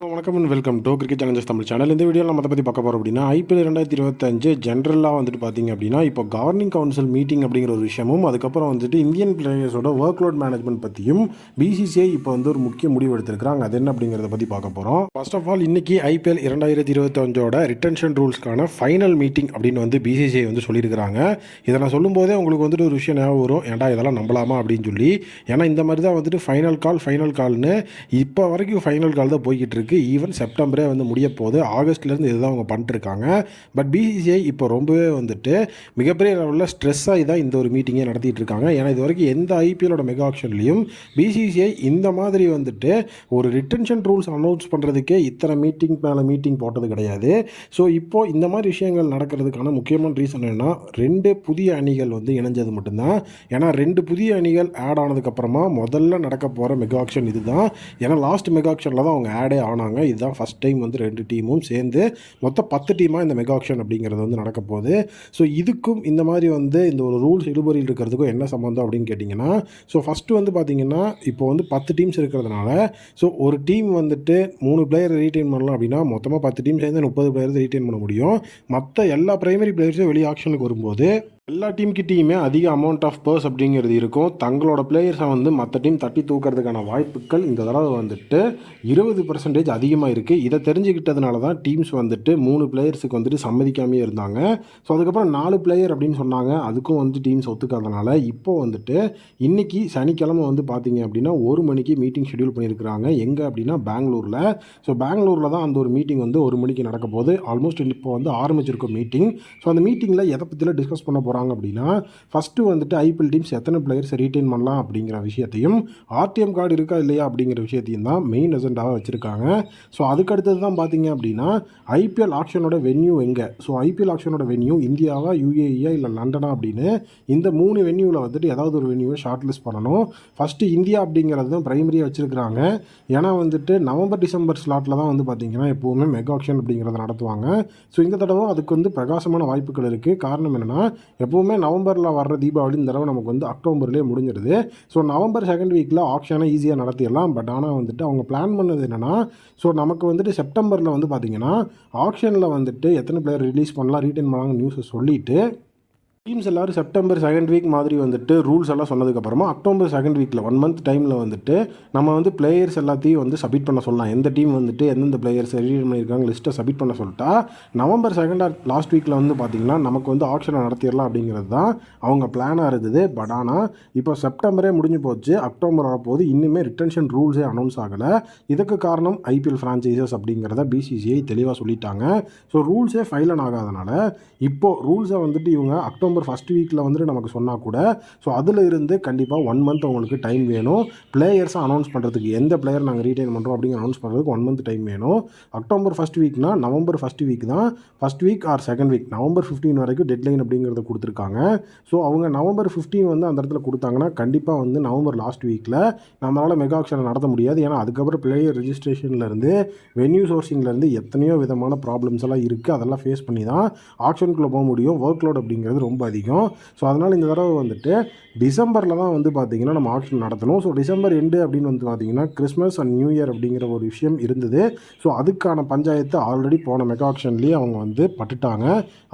வணக்கம் and welcome to cricket Challengers Tamil channel. இந்த வீடியோவில் நம்ம அதை பற்றி பார்க்க போகிறோம் அப்படின்னா ஐபிஎல் 2025 ஜென்ரலாக வந்துட்டு பார்த்தீங்க அப்படின்னா இப்போ கவர்னிங் கவுன்சில் மீட்டிங் அப்படிங்கிற ஒரு விஷயமும், அதுக்கப்புறம் வந்துட்டு இந்தியன் பிளேயர்ஸோட ஒர்க் லோட் மேனேஜ்மெண்ட் பற்றியும் பிசிசிஐ இப்போ வந்து ஒரு முக்கிய முடிவு எடுத்திருக்காங்க. அது என்ன அப்படிங்கிறத பற்றி பார்க்க போகிறோம். ஃபர்ஸ்ட் ஆஃப் ஆல் இன்னைக்கு ஐபிஎல் 2025 ரிட்டன்ஷன் ரூல்ஸ்க்கான ஃபைனல் மீட்டிங் அப்படின்னு வந்து பிசிசிஐ வந்து சொல்லியிருக்கிறாங்க. இதை நான் சொல்லும்போதே உங்களுக்கு வந்துட்டு ஒரு விஷயம் ஞாபகம் வரும், ஏன்டா இதெல்லாம் நம்பலாமா அப்படின்னு சொல்லி. ஏன்னா இந்த மாதிரி தான் வந்துட்டு ஃபைனல் கால்னு இப்போ வரைக்கும் ஃபைனல் கால் தான் போய்கிட்டு இருக்கு. ஈவன் செப்டம்பரே வந்து முடிய போகுது, ஆகஸ்ட்லேருந்து இதுதான் அவங்க பண்ணிட்டுருக்காங்க. பட் பிசிசிஐ இப்போ ரொம்பவே வந்துட்டு மிகப்பெரிய லெவலில் ஸ்ட்ரெஸ் ஆகி தான் இந்த ஒரு மீட்டிங்கே நடத்திட்டு இருக்காங்க. ஏன்னா இது வரைக்கும் எந்த ஐபிஎலோட மெகா ஆக்ஷன்லையும் பிசிசிஐ இந்த மாதிரி வந்துட்டு ஒரு ரிட்டன்ஷன் ரூல்ஸ் அனௌன்ஸ் பண்ணுறதுக்கே இத்தனை மீட்டிங் மேலே மீட்டிங் போட்டது கிடையாது. ஸோ இப்போது இந்த மாதிரி விஷயங்கள் நடக்கிறதுக்கான முக்கியமான ரீசன் என்னென்னா, 2 புதிய அணிகள் வந்து இணைஞ்சது மட்டும்தான். ஏன்னா 2 புதிய அணிகள் ஆட் ஆனதுக்கப்புறமா முதல்ல நடக்க போகிற மெகா ஆக்ஷன் இதுதான். ஏன்னா லாஸ்ட் மெகா ஆக்ஷனில் தான் அவங்க ஆடே ஆனாங்க. இதுதான் ஃபஸ்ட் டைம் வந்து 2 டீமும் சேர்ந்து மொத்தம் 10 டீமாக இந்த மெகா ஆக்ஷன் அப்படிங்கிறது வந்து நடக்க போகுது. ஸோ இதுக்கும் இந்த மாதிரி வந்து இந்த ஒரு ரூல்ஸ் இழுபறியில் இருக்கிறதுக்கும் என்ன சம்மந்தம் அப்படின்னு கேட்டிங்கன்னா, ஸோ ஃபஸ்ட்டு வந்து பார்த்திங்கன்னா இப்போ வந்து 10 டீம்ஸ் இருக்கிறதுனால ஸோ ஒரு டீம் வந்துட்டு 3 பிளேயர் ரீட்டைன் பண்ணலாம் அப்படின்னா மொத்தமாக 10 டீம் சேர்ந்து 30 பிளேயர் ரீட்டைன் பண்ண முடியும். மற்ற எல்லா பிரைமரி பிளேயர்ஸும் வெளியே ஆக்ஷனுக்கு வரும்போது எல்லா டீம்கிட்டையுமே அதிக அமௌண்ட் ஆஃப் பர்ஸ் அப்படிங்கிறது இருக்கும். தங்களோட பிளேயர்ஸை வந்து மற்ற டீம் தட்டி தூக்கிறதுக்கான வாய்ப்புகள் இந்த தடவை வந்துட்டு 20% அதிகமாக இருக்குது. இதை தெரிஞ்சுக்கிட்டதுனால தான் டீம்ஸ் வந்துட்டு 3 பிளேயர்ஸுக்கு வந்துட்டு சம்மதிக்காமே இருந்தாங்க. ஸோ அதுக்கப்புறம் 4 பிளேயர் அப்படின்னு சொன்னாங்க, அதுக்கும் வந்து டீம்ஸ் ஒத்துக்காதனால இப்போது வந்துட்டு இன்றைக்கி சனிக்கிழமை வந்து பார்த்திங்க அப்படின்னா 1 மணிக்கு மீட்டிங் ஷெடியூல் பண்ணியிருக்கிறாங்க. எங்கே அப்படின்னா பெங்களூரில். ஸோ பெங்களூரில் தான் அந்த ஒரு மீட்டிங் வந்து 1 மணிக்கு நடக்க போகுது. ஆல்மோஸ்ட் இப்போ வந்து ஆரம்பிச்சிருக்கும் மீட்டிங். ஸோ அந்த மீட்டிங்கில் எதை பற்றிலாம் டிஸ்கஸ் பண்ண போகிறாங்க அப்படின்னா, ஃபஸ்ட்டு வந்துட்டு ஐபிஎல் டீம்ஸ் எத்தனை பிளேயர்ஸ் ரீட்டைன் பண்ணலாம் அப்படிங்கிற விஷயத்தையும், ஆர்டிஎம் கார்டு இருக்கா இல்லையா அப்படிங்கிற விஷயத்தையும் தான் மெயின் எஜெண்டாக வச்சுருக்காங்க. ஸோ அதுக்கடுத்தது தான் பார்த்தீங்க அப்படின்னா ஐபிஎல் ஆக்ஷனோட வென்யூ எங்கே. ஸோ ஐபிஎல் ஆக்ஷனோட வென்யூ இந்தியாவா, யூஏஇயா இல்லை லண்டனா அப்படின்னு இந்த 3 வென்யூவில் வந்துட்டு ஏதாவது ஒரு வென்யூவை ஷார்ட் லிஸ்ட் பண்ணணும். ஃபஸ்ட்டு இந்தியா அப்படிங்கிறது தான் ப்ரைமரியாக வச்சுருக்கிறாங்க. ஏன்னா வந்துட்டு நவம்பர் டிசம்பர் ஸ்லாட்டில் தான் வந்து பார்த்திங்கன்னா எப்போவுமே மெகா ஆக்ஷன் அப்படிங்கிறத நடத்துவாங்க. ஸோ இந்த தடவை அதுக்கு வந்து பிரகாசமான வாய்ப்புகள் இருக்குது. காரணம் என்னென்னா, எப்போவுமே நவம்பரில் வர்ற தீபாவளி இந்த தடவை நமக்கு வந்து அக்டோபர்லேயே முடிஞ்சிடுது. ஸோ நவம்பர் செகண்ட் வீக்கில் ஆக்ஷனை ஈஸியாக நடத்திடலாம். பட் ஆனால் வந்துட்டு அவங்க பிளான் பண்ணது என்னென்னா, ஸோ நமக்கு வந்துட்டு செப்டம்பரில் வந்து பார்த்திங்கன்னா ஆக்ஷனில் வந்துட்டு எத்தனை பிளேயர் ரிலீஸ் பண்ணலாம், ரீட்டைன் பண்ணலாம்னு நியூஸை சொல்லிவிட்டு டீம்ஸ் எல்லோரும் செப்டம்பர் செகண்ட் வீக் மாதிரி வந்துட்டு ரூல்ஸ் எல்லாம் சொன்னதுக்கப்புறமா அக்டோபர் செகண்ட் வீக்கில் 1 மந்த் டைமில் வந்துட்டு நம்ம வந்து பிளேயர்ஸ் எல்லாத்தையும் வந்து சப்மிட் பண்ண சொல்லலாம். எந்த டீம் வந்துட்டு எந்தெந்த பிளேயர்ஸ் ரீட் பண்ணியிருக்காங்க லிஸ்ட்டை சப்மிட் பண்ண சொல்லிட்டா நவம்பர் செகண்ட் ஆர் லாஸ்ட் வீக்கில் வந்து பார்த்திங்கன்னா நமக்கு வந்து ஆக்ஷனை நடத்திடலாம் அப்படிங்கிறது தான் அவங்க பிளானாக இருந்தது. பட் ஆனால் இப்போ செப்டம்பரே முடிஞ்சு போச்சு, அக்டோபர் வரப்போது, இன்னுமே ரிட்டன்ஷன் ரூல்ஸே அனௌன்ஸ் ஆகலை. இதுக்கு காரணம் ஐபிஎல் ஃப்ரான்ச்சைசஸ் அப்படிங்கிறத பிசிசிஐ தெளிவாக சொல்லிட்டாங்க. ஸோ ரூல்ஸே ஃபைலன் ஆகாதனால இப்போது ரூல்ஸை வந்துட்டு இவங்க அக்டோபர் ஃபஸ்ட் வீக்கில் வந்துட்டு நமக்கு சொன்னால் கூட ஸோ அதில் இருந்து கண்டிப்பாக 1 மந்த் அவங்களுக்கு டைம் வேணும். பிளேயர்ஸை அனௌன்ஸ் பண்ணுறதுக்கு, எந்த பிளேயர் நாங்கள் ரீட்டைன் பண்ணுறோம் அப்படிங்கிற அனௌன்ஸ் பண்ணுறதுக்கு 1 மந்த் டைம் வேணும். அக்டோபர் ஃபஸ்ட் வீக்னா நவம்பர் ஃபஸ்ட் வீக் தான், first week or second week, November 15 வரைக்கும் டெட்லைன் அப்படிங்கிறத கொடுத்துருக்காங்க. ஸோ அவங்க நவம்பர் 15 வந்து அந்த இடத்துல கொடுத்தாங்கன்னா கண்டிப்பாக வந்து நவம்பர் லாஸ்ட் வீக்கில் நம்மளால் மெகா ஆக்ஷனை நடத்த முடியாது. ஏன்னா அதுக்கப்புறம் பிளேயர் ரெஜிஸ்ட்ரேஷன்லேருந்து, வென்யூ சோர்சிங்லேருந்து எத்தனையோ விதமான ப்ராப்ளம்ஸ் எல்லாம் இருக்குது. அதெல்லாம் ஃபேஸ் பண்ணி தான் ஆக்ஷனுக்குள்ளே போக முடியும். ஒர்க் லோட் அப்படிங்கிறது ரொம்ப அதிகம். ஸோ அதனால் இந்த தடவை வந்துட்டு டிசம்பரில் தான் வந்து பார்த்திங்கன்னா நம்ம ஆக்ஷன் நடத்தணும். ஸோ டிசம்பர் எண்டு அப்படின்னு வந்து பார்த்திங்கன்னா கிறிஸ்மஸ் அண்ட் நியூ இயர் அப்படிங்கிற ஒரு விஷயம் இருந்தது. ஸோ அதுக்கான பஞ்சாயத்து ஆல்ரெடி போன மெகா ஆக்ஷன்லேயே அவங்க வந்து பட்டுட்டாங்க.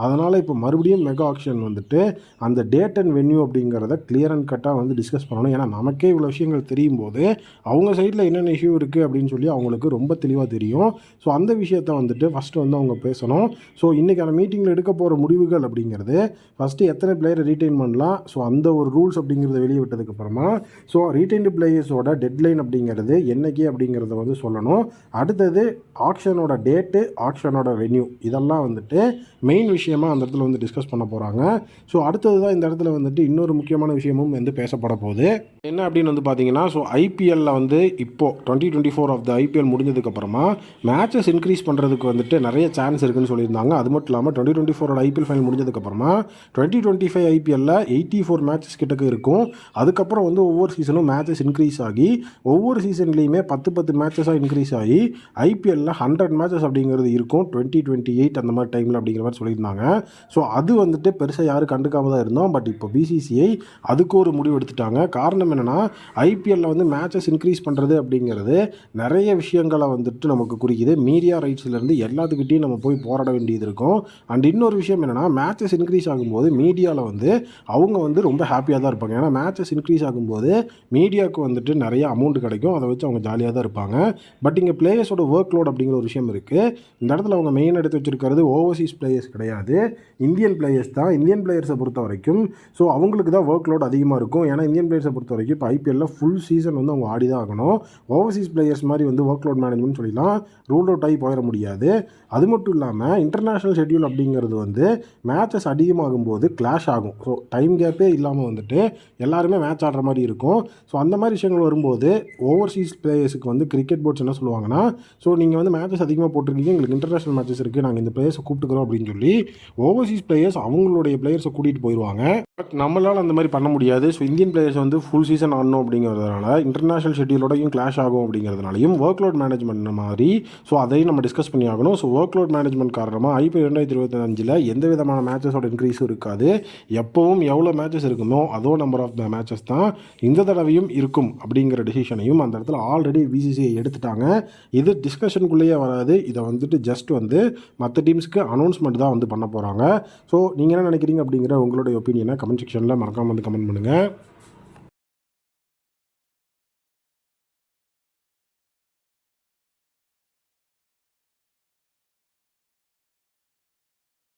அதனால் இப்போ மறுபடியும் மெகா ஆக்ஷன் வந்துட்டு அந்த டேட் அண்ட் வென்யூ அப்படிங்கிறத கிளியர் அண்ட் கட்டாக வந்து டிஸ்கஸ் பண்ணணும். ஏன்னா நமக்கே இவ்வளோ விஷயங்கள் தெரியும் போது அவங்க சைடில் என்னென்ன இஷ்யூ இருக்குது அப்படின்னு சொல்லி அவங்களுக்கு ரொம்ப தெளிவாக தெரியும். ஸோ அந்த விஷயத்தை வந்துட்டு ஃபஸ்ட்டு வந்து அவங்க பேசணும். ஸோ இன்றைக்கான மீட்டிங்கில் எடுக்க போகிற முடிவுகள் அப்படிங்கிறது ஃபஸ்ட்டு எத்தனை பிளேயரை ரீட்டைன் பண்ணலாம், ஸோ அந்த ஒரு ரூல்ஸ் அப்படிங்கிறத வெளியே விட்டதுக்கப்புறமா ஸோ ரீட்டைன்டு பிளேயர்ஸோட டெட்லைன் அப்படிங்கிறது என்னைக்கு அப்படிங்கிறத வந்து சொல்லணும். அடுத்தது ஆக்ஷனோட டேட்டு, ஆக்ஷனோட வென்யூ, இதெல்லாம் வந்துட்டு மெயின் விஷயமாக அந்த இடத்துல வந்து டிஸ்கஸ் பண்ண போகிறாங்க. ஸோ அடுத்தது தான் இந்த இடத்துல வந்துட்டு இன்னொரு முக்கியமான விஷயமும் வந்து பேசப்பட போகுது. என்ன அப்படின்னு வந்து பார்த்தீங்கன்னா, ஸோ ஐபிஎல்லில் வந்து இப்போது 2024 ஆஃப் த ஐபிஎல் முடிஞ்சதுக்கப்புறமா மேட்சஸ் இன்க்ரீஸ் பண்ணுறதுக்கு வந்துட்டு நிறைய சான்ஸ் இருக்குதுன்னு சொல்லியிருந்தாங்க. அது மட்டும் இல்லாமல் 2024 ஐபிஎல் ஃபைனல் முடிஞ்சதுக்கப்புறமா 2025 ஐபிஎல்லில் 84 மேட்சஸ் கிட்டக்கு இருக்கும். அதுக்கப்புறம் வந்து ஒவ்வொரு சீசனும் மேட்சஸ் இன்க்ரீஸ் ஆகி ஒவ்வொரு சீசன்லேயுமே 10 மேட்சஸாக இன்க்ரீஸ் ஆகி ஐபிஎல்லில் 100 மேட்சஸ் அப்படிங்கிறது இருக்கும் 2028 அந்த மாதிரி டைமில் அப்படிங்கிற மாதிரி சொல்லியிருந்தாங்க. ஸோ அது வந்துட்டு பெருசாக யாரும் கண்டுக்காம தான் இருந்தோம். பட் இப்போ பிசிசிஐ அதுக்கு ஒரு முடிவு எடுத்துட்டாங்க. காரணம் என்னென்னா ஐபிஎல்லில் வந்து மேட்சஸ் இன்க்ரீஸ் பண்ணுறது அப்படிங்கிறது நிறைய விஷயங்களை வந்துட்டு நமக்கு குறிக்குது. மீடியா ரைட்ஸ்லேருந்து எல்லாத்துக்கிட்டையும் நம்ம போய் போராட வேண்டியது இருக்கும். அண்ட் இன்னொரு விஷயம் என்னென்னா மேட்சஸ் இன்க்ரீஸ் ஆகும்போது மீடியாவில் வந்து அவங்க வந்து ரொம்ப ஹாப்பியாக தான் இருப்பாங்க. ஏன்னா மேட்சஸ் இன்க்ரீஸ் ஆகும்போது மீடியாவுக்கு வந்துட்டு நிறைய அமௌண்ட் கிடைக்கும். அதை வச்சு அவங்க ஜாலியாக தான் இருப்பாங்க. பட் இங்கே பிளேயர்ஸோட ஒர்க் லோட் அப்படிங்கிற ஒரு விஷயம் இருக்குது. இந்த இடத்துல அவங்க மெயின் எடுத்து வச்சிருக்கிறது ஓவர்சீஸ் பிளேயர்ஸ் கிடையாது, இந்தியன் பிளேயர்ஸ் தான். இந்தியன் பிளேயர்ஸை பொறுத்த வரைக்கும் ஸோ அவங்களுக்கு தான் ஒர்க் லோட் அதிகமாக இருக்கும். ஏன்னா இந்தியன் பிளேயர்ஸை பொறுத்த வரைக்கும் இப்போ ஐபிஎல்லில் ஃபுல் சீசன் வந்து அவங்க ஆடி தான் ஆகணும். ஓவர்சீஸ் பிளேயர்ஸ் மாதிரி வந்து ஒர்க் லோட் மேனேஜ்மெண்ட் சொல்லிலாம் ரூல் அவுட் ஆகி போயிட முடியாது. அது மட்டும் இல்லாமல் இன்டர்நேஷ்னல் ஷெட்யூல் அப்படிங்கிறது வந்து மேட்சஸ் அதிகமாகும் போது கிளாஷ் ஆகும். ஸோ டைம் கேப்பே இல்லாமல் வந்துட்டு எல்லாருமே மேட்ச் ஆடுற மாதிரி இருக்கும். ஸோ அந்த மாதிரி விஷயங்கள் வரும்போது ஓவர்சீஸ் பிளேயர்ஸுக்கு வந்து கிரிக்கெட் போர்ட்ஸ் என்ன சொல்லுவாங்கன்னா, ஸோ நீங்கள் வந்து மேட்சஸ் அதிகமாக போட்டிருக்கீங்க, எங்களுக்கு இன்டர்நேஷ்னல் மேட்சஸ் இருக்குது, நாங்கள் இந்த பிளேயர்ஸை கூப்பிட்டுக்கிறோம் அப்படின்னு சொல்லி ஓவர்சீஸ் பிளேயர்ஸ் அவங்களுடைய பிளேயர்ஸை கூட்டிகிட்டு போயிடுவாங்க. பட் நம்மளால் அந்த மாதிரி பண்ண முடியாது. ஸோ இந்தியன் பிளேயர்ஸ் வந்து ஃபுல் சீசன் ஆடணும் அப்படிங்கிறதுனால இன்டர்நேஷ்னல் ஷெட்யூலோடையும் கிளாஷ் ஆகும் அப்படிங்கிறதுனாலையும் ஒர்க் லோட் மேனேஜ்மெண்ட் மாதிரி ஸோ அதையும் நம்ம டிஸ்கஸ் பண்ணி ஆகணும். ஸோ ஒர்க் லோட் மேனேஜ்மெண்ட் காரணமாக ஐபிஎல் 2025 எந்த விதமான மேட்சஸோட இன்க்ரீஸும் இருக்காது. எப்போவும் எவ்வளோ மேட்சஸ் இருக்குமோ அதோ நம்பர் ஆஃப் த மேட்சஸ் தான் இந்த தடவையும் இருக்கும் அப்படிங்கிற டிசிஷனையும் அந்த இடத்துல ஆல்ரெடி பிசிசிஐ எடுத்துட்டாங்க. இது டிஸ்கஷனுக்குள்ளேயே வராது. இதை வந்துட்டு ஜஸ்ட் வந்து மற்ற டீம்ஸ்க்கு அனௌன்ஸ்மெண்ட் தான் வந்து பண்ண போகிறாங்க. ஸோ நீங்கள் என்ன நினைக்கிறீங்க அப்படிங்கிற உங்களுடைய ஒப்பீனியனை கமெண்ட் செக்ஷனில் மறக்காமல் வந்து கமெண்ட் பண்ணுங்கள்.